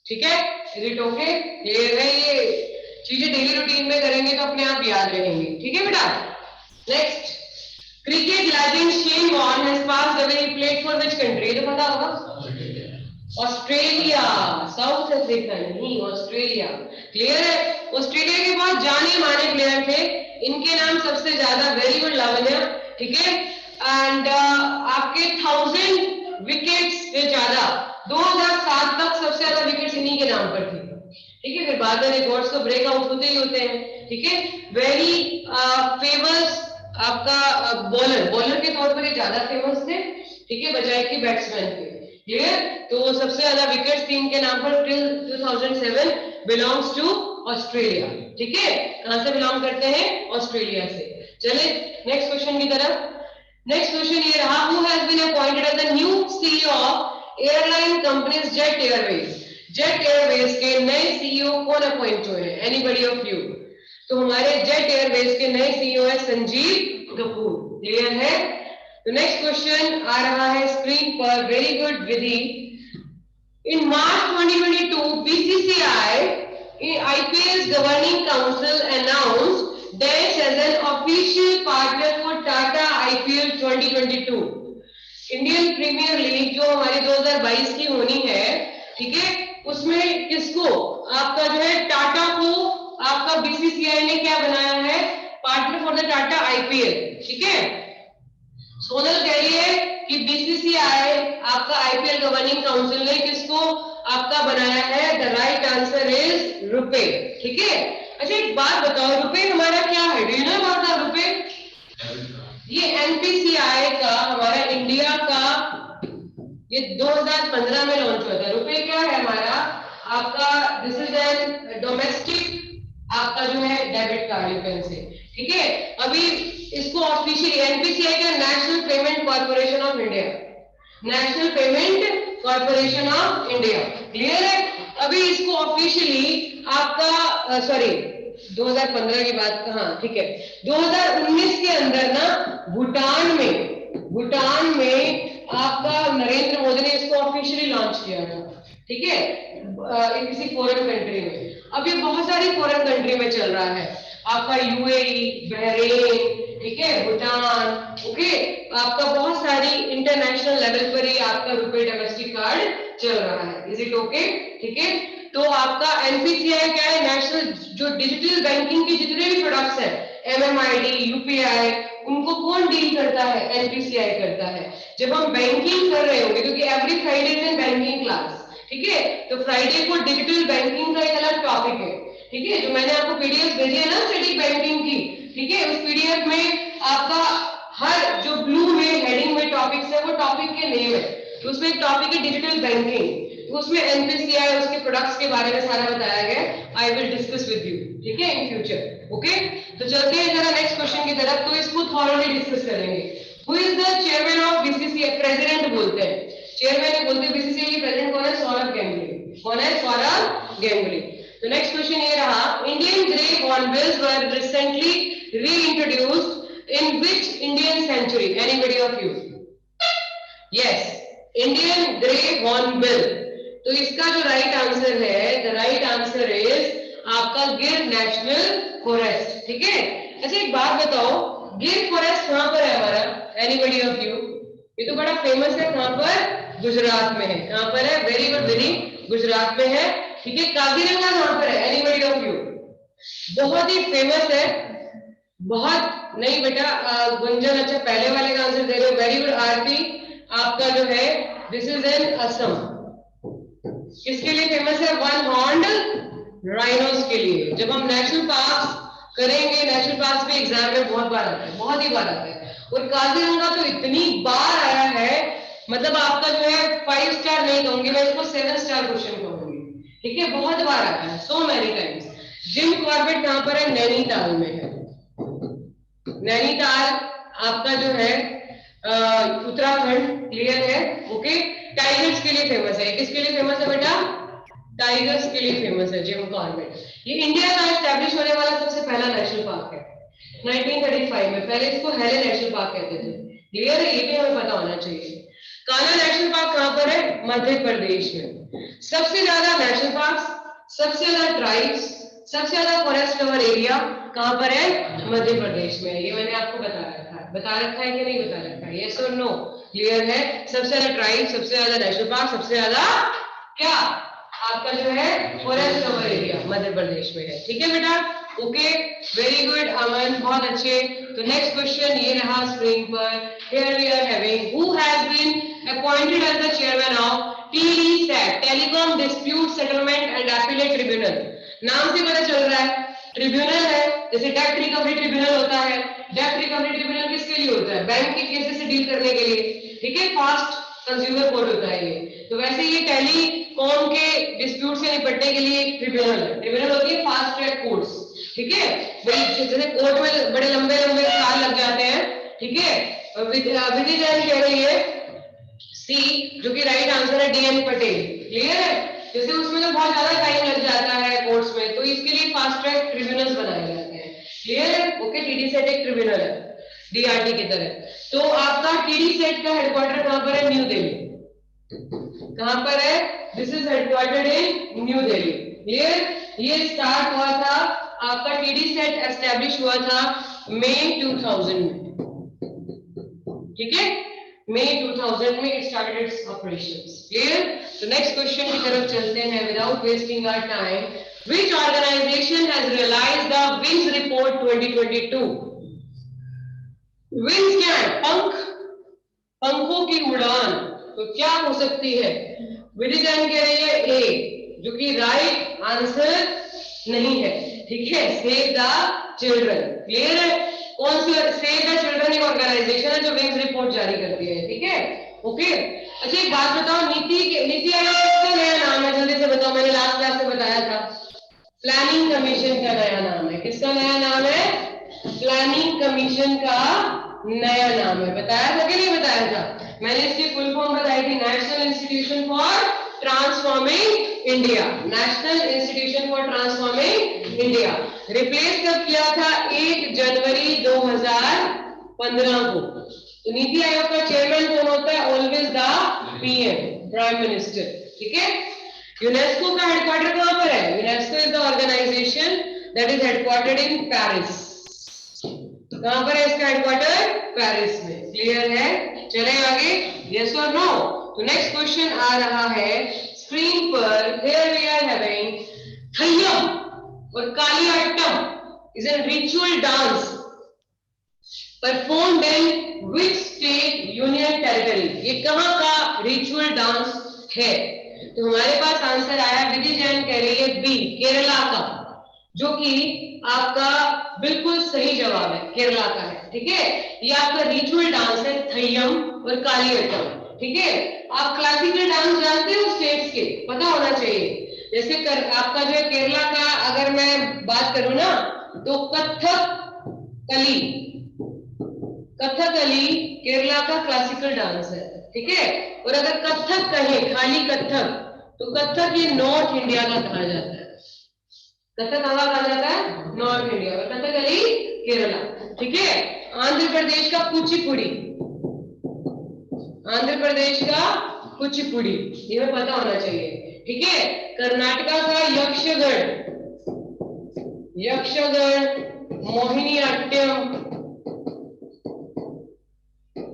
ठीक है। Is it okay? क्लियर है? ये चीजें डेली रूटीन में करेंगे तो अपने आप याद रहेंगी, ठीक है बेटा। Next, cricket legend Shane Warne has passed away, he played for which country? ये तो पता होगा, ऑस्ट्रेलिया, साउथ अफ्रीका नहीं, ऑस्ट्रेलिया। क्लियर है? ऑस्ट्रेलिया के बहुत जाने माने प्लेयर थे, इनके नाम सबसे ज्यादा, वेरी गुड लावण्या, ठीक है। एंड आपके 1000 विकेट्स से ज्यादा, 2007 तक सबसे ज्यादा विकेट्स इन्हीं के नाम पर थी, ठीक है। फिर बाद में रिकॉर्ड्स तो ब्रेकआउट होते ही होते हैं, ठीक है। वेरी फेमस आपका बॉलर, बॉलर के तौर पर ये ज्यादा फेमस थे, ठीक है, बजाय कि बैट्समैन के। क्लियर? तो सबसे ज्यादा विकेट्स थी इनके नाम पर टिल 2007, बिलोंग्स टू ऑस्ट्रेलिया, ठीक है। कहां से बिलोंग करते हैं? ऑस्ट्रेलिया से। चले नेक्स्ट क्वेश्चन की तरफ। नेक्स्ट क्वेश्चन ये रहा, who has been appointed as the new CEO of airline companies Jet Airways? Jet Airways के नए सीईओ कौन अपॉइंट हुए हैं? Anybody of you? तो हमारे जेट एयरवेज के नए सीईओ है संजीव कपूर। क्लियर है? तो नेक्स्ट क्वेश्चन आ रहा है स्क्रीन पर, very good Vidhi. In March 2022, BCCI IPL's governing council announced Dash as an official partner for Tata IPL 2022. Indian premier league जो हमारी 2022 की होनी है, ठीक है, उसमें किसको आपका जो है टाटा को आपका बीसीसीआई ने क्या बनाया है, partner for the Tata IPL, ठीक है। सोनल कह रही है कि बीसीसीआई आपका आईपीएल गवर्निंग काउंसिल ने किसको आपका बनाया है, the right answer is RuPay, ठीक है। अच्छा एक बात बताओ, रुपे हमारा क्या है, do you know about the RuPay? ये एनपीसीआई का हमारा इंडिया का ये 2015 में लॉन्च हुआ था। रुपए क्या है हमारा आपका, दिस इज एन डोमेस्टिक आपका जो है debit card you can say, ठीक है। अभी इसको ऑफिशियली एनपीसीआई का national payment corporation of India, national payment corporation of India, clear है। अभी इसको ऑफिशियली आपका सॉरी 2015 की बात, हाँ ठीक है, 2019 के अंदर ना भूटान में आपका नरेंद्र मोदी ने इसको ऑफिशियली लॉन्च किया था, ठीक है, किसी फॉरेन कंट्री में। अब ये बहुत सारी फॉरेन कंट्री में चल रहा है, आपका यूएई, बहरीन, ठीक है, भूटान, ओके, आपका बहुत सारी इंटरनेशनल लेवल पर ही आपका रुपए डोमेस्टिक कार्ड चल रहा है, इज इट ओके, ठीक है। तो आपका एनपीसीआई क्या है, नेशनल जो डिजिटल बैंकिंग के जितने भी प्रोडक्ट्स हैं, एमएमआईडी, यूपीआई, उनको कौन डील करता है, एनपीसीआई करता है। जब हम बैंकिंग कर रहे होंगे, क्योंकि every Friday is in banking class, ठीक है, तो फ्राइडे को डिजिटल बैंकिंग का एक अलग टॉपिक है, ठीक है, जो मैंने आपको पीडीएफ भेजी है ना स्टैटिक बैंकिंग की, ठीक है, उस पीडीएफ में आपका हर जो ब्लू में हेडिंग में टॉपिक्स है वो टॉपिक के नेम है, तो उसमें एक टॉपिक है डिजिटल बैंकिंग, उसमें एनपीसीआई उसके प्रोडक्ट्स के बारे में सारा बताया गया। I will discuss with you, ठीक है, इन फ्यूचर, ओके। तो चलते हैं जरा नेक्स्ट क्वेश्चन की तरफ, तो इसको थॉरोली डिस्कस करेंगे। Who is the chairman of BCCI, president बोलते हैं, चेयरमैन बोलते हैं, बीसीसीआई के प्रेसिडेंट कौन है, सौरभ गांगुली, कौन है, सौरभ गांगुली। तो नेक्स्ट क्वेश्चन ये रहा, Indian grey hornbills were recently reintroduced in which Indian sanctuary, anybody of you? Yes, Indian grey hornbill, तो इसका जो राइट आंसर है, द राइट आंसर इज आपका गिर नेशनल फॉरेस्ट, ठीक है। अच्छा एक बात बताओ, गिर फॉरेस्ट कहां पर है हमारा, एनीबॉडी ऑफ यू? ये तो बड़ा फेमस है, कहां पर, गुजरात में है, कहां पर है, वेरी गुड वेरी, गुजरात में है, ठीक है। काजीरंगा कहां पर है, एनीबॉडी ऑफ यू? बहुत ही फेमस है, बहुत नहीं बेटा, गुंजन अच्छा पहले वाले का आंसर दे रहे हो, वेरी गुड आरती, आपका जो है दिस इज इन असम। किसके लिए फेमस है, वन हॉर्न्ड राइनोस के लिए। जब हम नेशनल पार्क करेंगे, नेशनल पार्क भी एग्जाम में बहुत बार आता है, बहुत ही बार आता है, और काजीरंगा तो इतनी बार आया है, मतलब आपका जो है 5 स्टार नहीं कहूंगी मैं, इसको 7 स्टार क्वेश्चन कहूंगी, ठीक है, बहुत बार आता है, so many times. Jim Corbett कहां पर है, नैनीताल में है, नैनीताल आपका जो है उत्तराखंड, क्लियर है, ओके। टाइगर्स के लिए फेमस है, किसके लिए फेमस है बेटा, टाइगर्स के लिए फेमस है जिम कॉर्बेट। ये इंडिया का एस्टैब्लिश होने वाला सबसे पहला नेशनल पार्क है 1935 में, पहले इसको हेले नेशनल पार्क कहते थे, क्लियर है, ये भी हमें पता होना चाहिए। कान्हा नेशनल पार्क कहां पर है, मध्य प्रदेश में। सबसे ज्यादा नेशनल पार्क, सबसे ज्यादा ट्राइब्स, सबसे ज्यादा फॉरेस्ट कवर एरिया कहां पर है, मध्य प्रदेश में। ये मैंने आपको बता रखा है कि नहीं बता रखा है, यस और नो, क्लियर है। सबसे ज्यादा ट्राइब, सबसे ज्यादा नेशनल पार्क, सबसे ज्यादा क्या आपका जो है forest cover area Madhya Pradesh में है, ठीक है बेटा, ओके, वेरी गुड अमन, बहुत अच्छे। तो नेक्स्ट क्वेश्चन ये रहा स्क्रीन पर, here we are having, who has been appointed as the chairman of TDSAT, telecom dispute settlement and appellate tribunal. नाम से पता चल रहा है ट्रिब्यूनल है, जैसे डेब्ट रिकवरी ट्रिब्यूनल होता है, डेब्ट रिकवरी ट्रिब्यूनल किसके लिए होता है, बैंक के केसेस से डील करने के लिए, ठीक है, फास्ट कंज्यूमर कोर्ट होता है ये। तो वैसे ये टेलीकॉम के डिस्प्यूट से निपटने के लिए एक ट्रिब्यूनल है, ट्रिब्यूनल होती है फास्ट ट्रैक कोर्ट्स, ठीक है, भाई जैसे कोर्ट में बड़े लंबे लंबे साल लग जाते हैं, ठीक है। विधि जैन कह रही है सी, जो कि राइट आंसर है डीएन पटेल, क्लियर है। जैसे उसमें तो बहुत ज्यादा टाइम लग जाता है कोर्ट्स में, तो इसके लिए फास्ट ट्रैक ट्रिब्यूनल्स बनाए जाते हैं, क्लियर है, ओके। टीडी सेट एक ट्रिब्यूनल है डीआरटी की तरह। तो आपका टीडी सेट का हेडक्वार्टर कहां पर है, न्यू दिल्ली, कहां पर है, this is headquartered in new Delhi, clear. ये स्टार्ट हुआ था आपका टीडी सेट एस्टेब्लिश हुआ था मई 2000 में, ठीक है, मई 2000 में it started its operations. Clear? तो नेक्स्ट क्वेश्चन की तरफ चलते हैं without wasting our time. Which organisation has realised the wings report 2022? Wings क्या है? पंख, पंखों की उड़ान। तो क्या हो सकती है? विधि जैन कह रही है ए, जो कि राइट आंसर नहीं है, ठीक है, सेव द चिल्ड्रन। क्लियर है? कौन सी सेव द चिल्ड्रन एक ऑर्गेनाइजेशन है जो विंग्स रिपोर्ट जारी करती है, ठीक है, ओके। अच्छा एक बात बताओ, नीति आयोग का नया नाम है, जल्दी से बताओ, मैंने लास्ट क्लास में बताया था। प्लानिंग कमीशन का नया नाम है। किसका नया नाम है? प्लानिंग कमीशन का नया नाम है। बताया था कि नहीं बताया था? मैंने इसकी फुल फॉर्म बताई थी, national institution for transforming India. National institution for transforming India replace कब किया था? 1 जनवरी 2015 को। तो नीति आयोग का चेयरमैन कौन होता है? Always the PM, prime minister, ठीक है। यूनेस्को का हेडक्वार्टर कहां पर है? UNESCO is the organisation that is headquartered in Paris. कहां पर है इसका हेडक्वार्टर? पेरिस में। क्लियर है? चले आगे, यस और नो? तो नेक्स्ट क्वेश्चन आ रहा है स्क्रीन पर। Here we are having Theyyam और Kaliyattam is an ritual dance performed in which state union territory? ये कहां का रिचुअल डांस है? तो हमारे पास आंसर आया, विधि जैन कह रही है बी, केरला का, जो कि आपका बिल्कुल सही जवाब है, केरला का है, ठीक है। ये आपका रिचुअल डांस है थय्यम और कालियाट्टम, ठीक है। आप क्लासिकल डांस जानते हो स्टेट्स के? पता होना चाहिए। जैसे आपका जो है केरला का, अगर मैं बात करूं ना, तो कथकली, कथकली केरला का क्लासिकल डांस है, ठीक है। और अगर कथक कहें, खाली कथक, तो कथक ये नॉर्थ इंडिया का कहा जाता है। कथक कहा जाता है? नॉर्थ इंडिया का। कथकली केरला, ठीक है। आंध्र प्रदेश का कुचिपुड़ी, आंध्र प्रदेश का कुचिपुड़ी, ये हमें पता होना चाहिए, ठीक है। कर्नाटका का यक्षगण, यक्षगण मोहिनीअट्टम,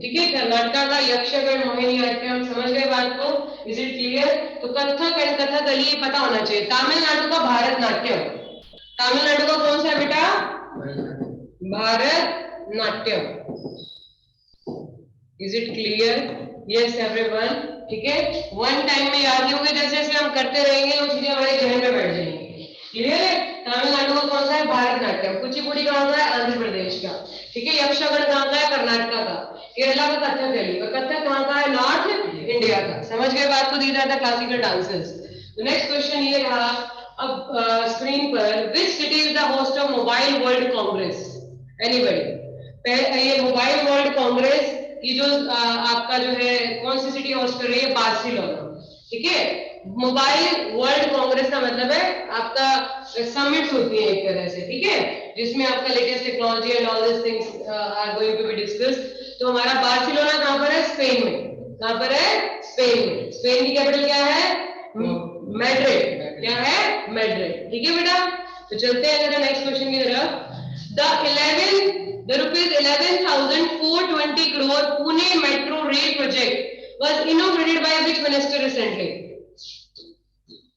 ठीक है। कर्नाटका का यक्षगण मोहिनीअट्टम, समझ गए बात को? Is it clear? तो कथक एंड कथकली पता होना चाहिए। तमिलनाडु का भारतनाट्यम, तमिलनाडु का कौन सा बेटा? Bharatanatyam. Is it clear? Yes everyone, ठीक है। वन टाइम में याद नहीं होगा, जैसे जैसे हम करते रहेंगे वो चीजें हमारे जहन में बैठ जाएंगी। क्लियर है? तमिलनाडु का कौन सा है? भारतनाट्यम। कुचिपुड़ी कहां का है? आंध्र प्रदेश का, ठीक है। यक्षगण कहां का है? कर्नाटका का। केरला का कथकली, और कथक कहां का है? नॉर्थ इंडिया का। समझ गए बात को? दी जाता है क्लासिकल डांसेस। तो नेक्स्ट क्वेश्चन ये रहा अब स्क्रीन पर, which city is the host of mobile world Congress? Anybody? ये मोबाइल वर्ल्ड कांग्रेस की जो आपका जो है कौन सी सिटी होस्ट कर रही है? बार्सिलोना, ठीक है। मोबाइल वर्ल्ड कांग्रेस का मतलब है आपका समिट्स होती है एक तरह से, ठीक है, जिसमें आपका latest technology and all this things are going to be discussed. तो हमारा बार्सिलोना कहां पर है? स्पेन में। कहां पर है? स्पेन में। स्पेन की कैपिटल क्या है? मैड्रिड। क्या है? मैड्रिड, ठीक है बेटा। तो चलते हैं जरा नेक्स्ट क्वेश्चन की तरफ। The rupees 11,420 crore Pune Metro Rail project was inaugurated by which minister recently?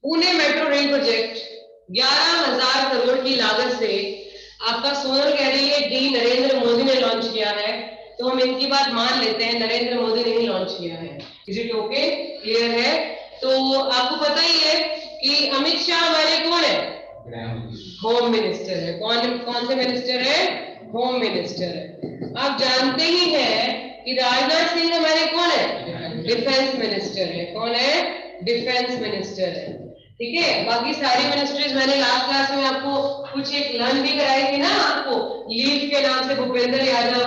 Pune metro rail project 11,000 crore की लागत से आपका सोनल कह रही है डी नरेंद्र मोदी ने लॉन्च किया है। तो हम इनकी बात मान लेते हैं, नरेंद्र मोदी ने ही लॉन्च किया है। Is it okay? क्लियर है? तो आपको पता ही है कि अमित शाह हमारे कौन है? होम मिनिस्टर है। कौन से मिनिस्टर है? होम मिनिस्टर है। आप जानते ही हैं कि राजनाथ सिंह हमारे कौन है? डिफेंस मिनिस्टर है। कौन है? डिफेंस मिनिस्टर है, ठीक है। बाकी सारी मिनिस्ट्रीज मैंने लास्ट क्लास में आपको कुछ एक लर्न भी कराई थी ना, आपको लीव के नाम से भूपेंद्र यादव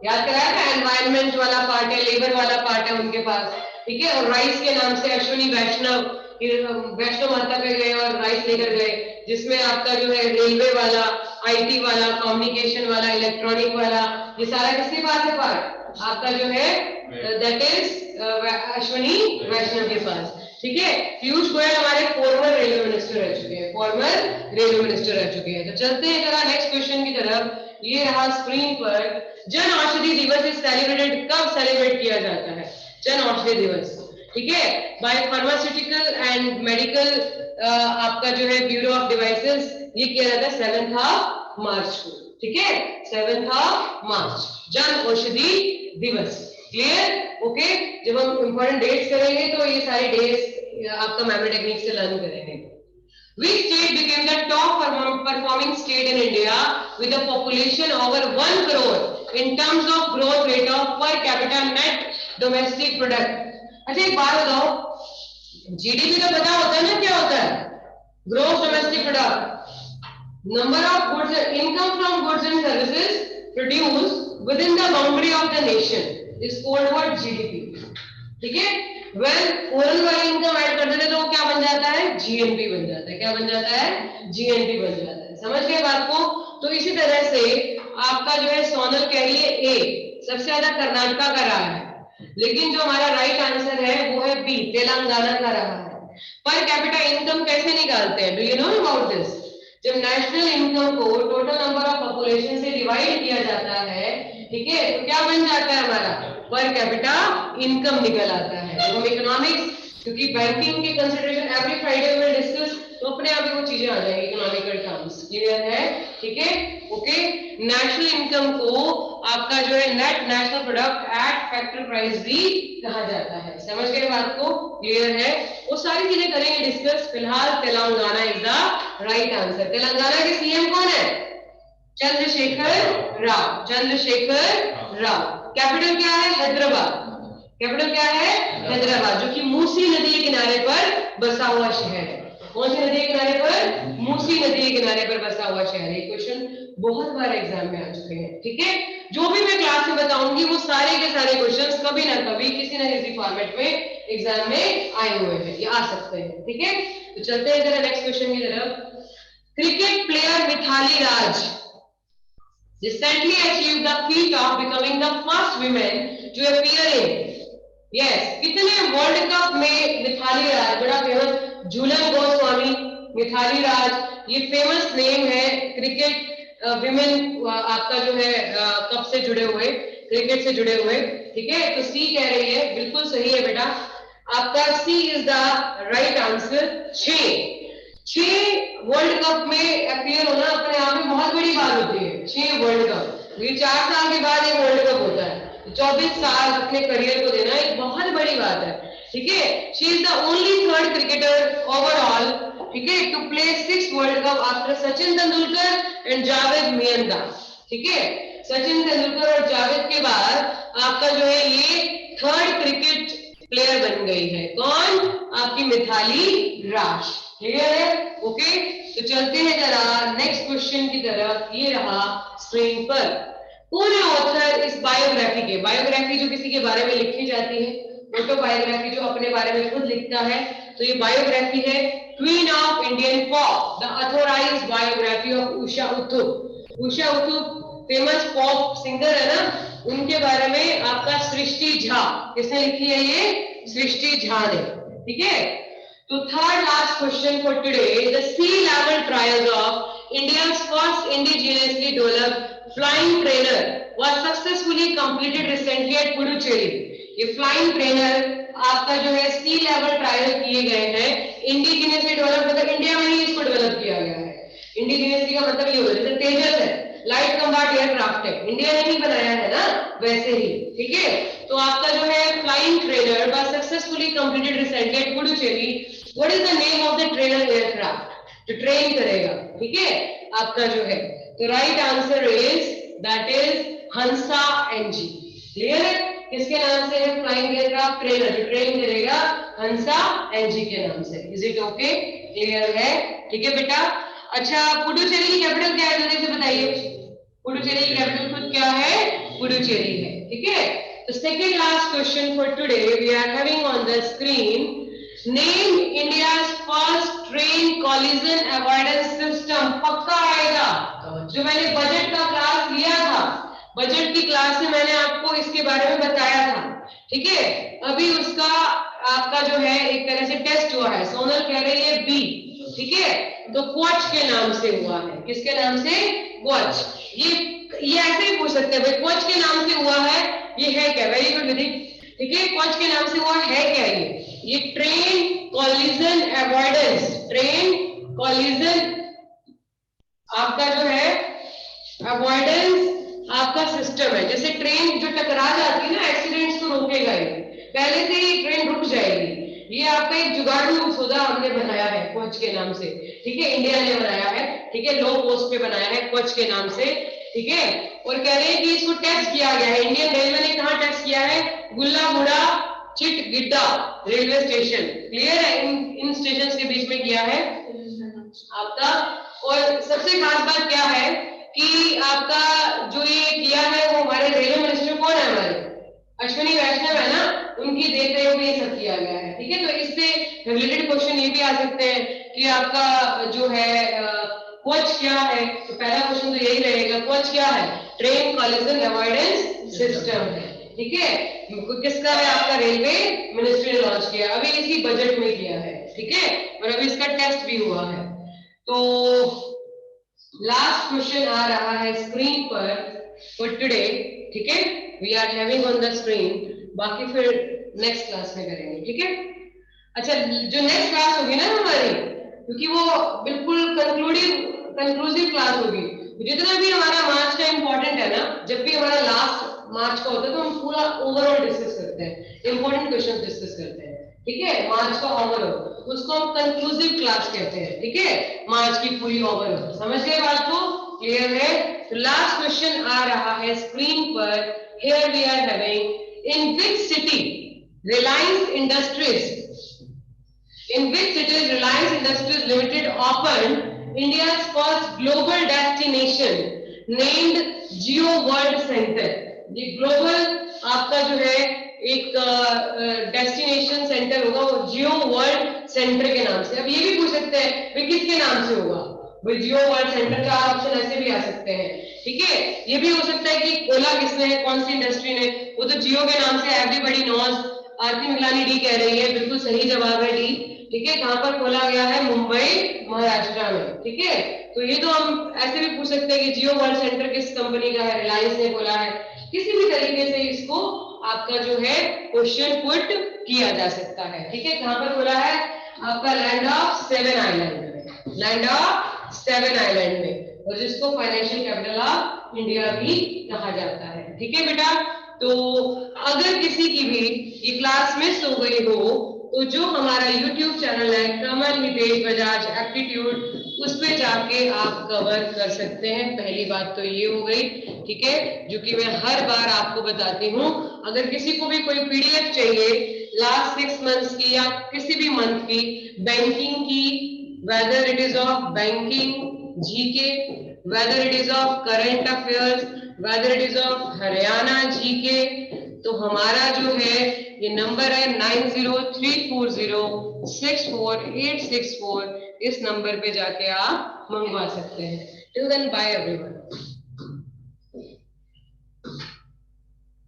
याद कराया था। एनवायरमेंट वाला पार्ट है, लेबर वाला पार्ट है उनके पास, ठीक है। और राइस के नाम से अश्विनी वैष्णव, वैष्णो माता पे गए और राइस लेकर गए, जिसमें आपका जो है रेलवे वाला, आईटी वाला, कम्युनिकेशन वाला, इलेक्ट्रॉनिक वाला, ये सारा किसके पास है पार्ट? आपका जो है दैट इज अश्विनी वैष्णव के पास। ठीक है, पीयूष गोयल हमारे फॉर्मर रेलवे मिनिस्टर रह चुके हैं, फॉर्मर रेलवे मिनिस्टर रह चुके हैं। तो चलते हैं जरा नेक्स्ट क्वेश्चन की तरफ। ये रहा स्क्रीन पर, जन औषधि दिवस इज सेलिब्रेटेड, कब सेलिब्रेट किया जाता है जन औषधि दिवस? ठीक है, बाय फार्मास्यूटिकल एंड मेडिकल आपका जो है ब्यूरो ऑफ डिवाइसेस, ये किया जाता है 7 मार्च को। ठीक है, 7 मार्च जन औषधि दिवस। क्लियर? ओके, जब हम इंपॉर्टेंट डेट्स करेंगे तो ये सारे डेट्स आपका मेमोरी टेक्निक से लर्न करेंगे। Which state became the top performing state in India with a population over 1 crore in terms of growth rate of per capita net domestic product? अच्छा एक बात बताओ, जीडीपी का पता होता है ना क्या होता है? Growth domestic product, number of goods, income from goods and services produced within the boundary of the nation is called what? GDP. ठीक है, वेल फॉरेन वाली इनकम ऐड कर देते तो क्या बन जाता है? जीएनपी बन जाता है। क्या बन जाता है? जीएनपी बन जाता है। समझ गए बात को? तो इसी तरह से आपका जो है सोनल कह रही है ए, सबसे ज्यादा कर्नाटका का रहा है, लेकिन जो हमारा राइट आंसर है वो है बी, तेलंगाना का रहा है। पर कैपिटा इनकम कैसे निकालते हैं? Do you know about this? जब नेशनल इनकम को टोटल नंबर ऑफ पॉपुलेशन से डिवाइड किया जाता है, ठीक है, तो क्या बन जाता है हमारा? पर कैपिटा इनकम निकल आता है। तो हम इकोनॉमिक्स, क्योंकि बैंकिंग के कंसीडरेशन एवरी फ्राइडे में डिस्कस, तो अपने आप ही वो चीजें आ जाएंगी इकोनॉमिकल टर्म्स। क्लियर है? ठीक है, ओके। नेशनल इनकम को आपका जो है net national product at factor price भी कहा जाता है। समझ गए बात को? क्लियर है? वो सारी चीजें करेंगे डिस्कस। फिलहाल Telangana is the right answer. Telangana के सीएम कौन है? चंद्रशेखर राव। चंद्रशेखर राव। कैपिटल क्या है? हैदराबाद। कैपिटल क्या है? हैदराबाद, जो कि मूसी नदी के किनारे पर बसा हुआ शहर है। कौन सी नदी के किनारे पर? मूसी नदी के किनारे पर बसा हुआ शहर है। क्वेश्चन बहुत बार एग्जाम में आ चुके हैं। ठीक है, जो भी मैं क्लास में बताऊंगी वो सारे के सारे क्वेश्चंस कभी ना कभी किसी न किसी फॉर्मेट में एग्जाम में आए हुए हैं, ये आ सकते हैं। ठीक है, तो चलते हैं जरा नेक्स्ट क्वेश्चन की तरफ। Cricket player Mithali Raj recently achieved the feat of becoming the first women to appear in, yes, कितने वर्ल्ड कप में मिथाली राज, बड़ा फेमस झूलन गोस्वामी, मिथाली राज, ये फेमस नेम है क्रिकेट विमेन आपका जो है कप से जुड़े हुए, क्रिकेट से जुड़े हुए। ठीक है, तो सी कह रही है, बिल्कुल सही है बेटा, आपका C is the right answer. 6 world cup में अपीयर होना अपने आप में बहुत बड़ी बात होती है। 6 वर्ल्ड कप, ये 4 साल के बाद एक वर्ल्ड कप होता है, 24 साल अपने करियर को देना एक बहुत बड़ी बात है। ठीक है, she is the only third cricketer overall, ठीक है, to play 6 world cup after Sachin Tendulkar and Javed Miandad. ठीक है, सचिन तेंदुलकर और जावेद के बाद आपका जो है ये थर्ड क्रिकेट प्लेयर बन गई है। कौन? आपकी मिथाली राज। क्लियर है? ओके, तो चलते हैं जरा नेक्स्ट क्वेश्चन की तरफ। ये रहा स्क्रीन पर, पूरे ऑथर इस बायोग्राफी के, बायोग्राफी जो किसी के बारे में लिखी जाती है, ऑटोबायोग्राफी जो अपने बारे में खुद लिखता है, तो ये बायोग्राफी है queen of Indian pop, the authorised biography of Usha Uthup. Usha Uthup famous pop singer है ना, उनके बारे में आपका सृष्टि झा, किसने लिखी है? ये सृष्टि झा ने। ठीक है, तो third last question for today, the sea level trials of India's first indigenously developed flying trainer was successfully completed recently at Puducherry. ये फ्लाइंग ट्रेनर आपका जो है सी लेवल ट्रायल किए गए हैं, इंडिजिनियसली डेवलप, मतलब इंडिया में ही इसको डेवलप किया गया है। इंडिजिनियसली का मतलब ये होता है जैसे तेजस है, लाइट कम्बाट एयरक्राफ्ट है, इंडिया ने ही बनाया है ना, वैसे ही। ठीक है, तो आपका जो है flying trainer was successfully completed recently at Puducherry. What is the name of the trainer aircraft? जो ट्रेन करेगा, ठीक है, आपका जो है, तो right answer is that is Hansa NG. Clear है? किसके नाम से है फ्लाइंग एयरक्राफ्ट ट्रेनर? जो ट्रेन करेगा हंसा एनजी के नाम से। Is it okay? क्लियर है? ठीक है बेटा। अच्छा, पुडुचेरी की कैपिटल क्या है जल्दी से बताइए? पुडुचेरी की कैपिटल खुद क्या है? पुडुचेरी है। ठीक है, तो second last question for today we are having on the screen, name India's first train collision avoidance system. पक्का आएगा, जो मैंने बजट का क्लास लिया था, बजट की क्लास में मैंने आपको इसके बारे में बताया था ठीक है। अभी उसका आपका जो है एक तरह से टेस्ट हुआ है, सोनल कह रही है बी, ठीक है। तो क्वच के नाम से हुआ है, किसके नाम से? क्वच। ये ऐसे ही पूछ सकते हैं भाई, क्वच के नाम से हुआ है, ये है क्या? वेरी गुड विधि, ठीक है। क्वच के नाम से हुआ है क्या? ये train collision avoidance, train collision आपका जो है अवॉइडेंस आपका सिस्टम है। जैसे ट्रेन जो टकरा जाती है ना, एक्सीडेंट्स को रोकेगा, ये पहले से ही ट्रेन रुक जाएगी। ये आपका एक जुगाड़ू सौदा हमने बनाया है क्वच के नाम से, ठीक है, इंडिया ने बनाया है, ठीक है, लो कॉस्ट पे बनाया है क्वच के नाम से, ठीक है। और कह रहे हैं कि इसको टेस्ट किया गया है, इंडियन रेलवे ने कहा टेस्ट किया है? गुल्लामुड़ा चिटगिड्डा रेलवे स्टेशन, क्लियर है, इन स्टेशन के बीच में किया है आपका। और सबसे खास बात क्या है कि आपका जो ये किया है वो हमारे रेलवे मिनिस्टर कौन है? हमारे अश्विनी वैष्णव है ना, उनकी देख रेख में ये सब किया गया है, ठीक है। तो इससे रिलेटेड क्वेश्चन ये भी आ सकते हैं कि आपका जो है क्वच क्या है। तो पहला क्वेश्चन तो यही रहेगा, क्वच क्या है? ट्रेन कॉलिजन अवॉइडेंस सिस्टम है, ठीक है। किसका है? आपका रेलवे मिनिस्ट्री ने लॉन्च किया, अभी इसी बजट में किया है, ठीक है। और अभी इसका टेस्ट भी हुआ है। तो लास्ट क्वेश्चन आ रहा है स्क्रीन पर फॉर टुडे, ठीक है, we are having on the screen, बाकी फिर नेक्स्ट क्लास में करेंगे, ठीक है। अच्छा, जो नेक्स्ट क्लास होगी ना हमारी, क्योंकि वो बिल्कुल कंक्लूसिव क्लास होगी, जितना भी हमारा मार्च का इंपॉर्टेंट है ना, जब भी हमारा लास्ट मार्च का होता है तो हम पूरा ओवरऑल डिस्कस करते हैं, इंपॉर्टेंट क्वेश्चन डिस्कस करते हैं, ठीक है, मार्च का ओवरऑल, उसको हम कंक्लूसिव क्लास कहते हैं, ठीक है, मार्च की पूरी ओवरऑल। समझ गए बात को? क्लियर है? तो लास्ट क्वेश्चन आ रहा है स्क्रीन पर, here we are having, in which city Reliance Industries, in which cities Reliance Industries Limited opened India's first global destination named Geo World Center? ये ग्लोबल आपका जो है एक डेस्टिनेशन सेंटर होगा, वो जियो वर्ल्ड सेंटर के नाम से। अब ये भी पूछ सकते हैं भाई किसके नाम से होगा? भाई जियो वर्ल्ड सेंटर का ऑप्शन ऐसे भी आ सकते हैं, ठीक है। ये भी हो सकता है कि खोला किसने है, कौन सी इंडस्ट्री ने, वो तो जियो के नाम से एवरीबॉडी नोज। आरती मिगलानी डी कह रही है, बिल्कुल सही जवाब है डी, ठीक है। कहां पर खोला गया है? मुंबई महाराष्ट्र में, ठीक है। तो ये तो हम ऐसे भी पूछ सकते हैं कि जियो वर्ल्ड सेंटर किस कंपनी का है? रिलायंस ने खोला है। किसी भी तरीके से इसको आपका जो है क्वेश्चन पुट किया जा सकता है, ठीक है। कहां पर खोला है? आपका लैंड ऑफ सेवन आइलैंड में, लैंड ऑफ सेवन आइलैंड में, और जिसको फाइनेंशियल कैपिटल ऑफ इंडिया भी कहा जाता है, ठीक है बेटा। तो अगर किसी की भी ये क्लास मिस हो गई हो तो जो हमारा YouTube चैनल है कमल हितेश बजाज एप्टीट्यूड, उस पे जाके आप कवर कर सकते हैं। पहली बात तो ये हो गई, ठीक है, जो कि मैं हर बार आपको बताती हूँ। अगर किसी को भी कोई PDF चाहिए लास्ट 6 मंथ्स की या किसी भी मंथ की बैंकिंग की, whether it is of banking GK, whether it is of current affairs, whether it is of Haryana GK, तो हमारा जो है ये नंबर है 9034064864, इस नंबर पे जाके आप मंगवा सकते हैं। Till then bye everyone.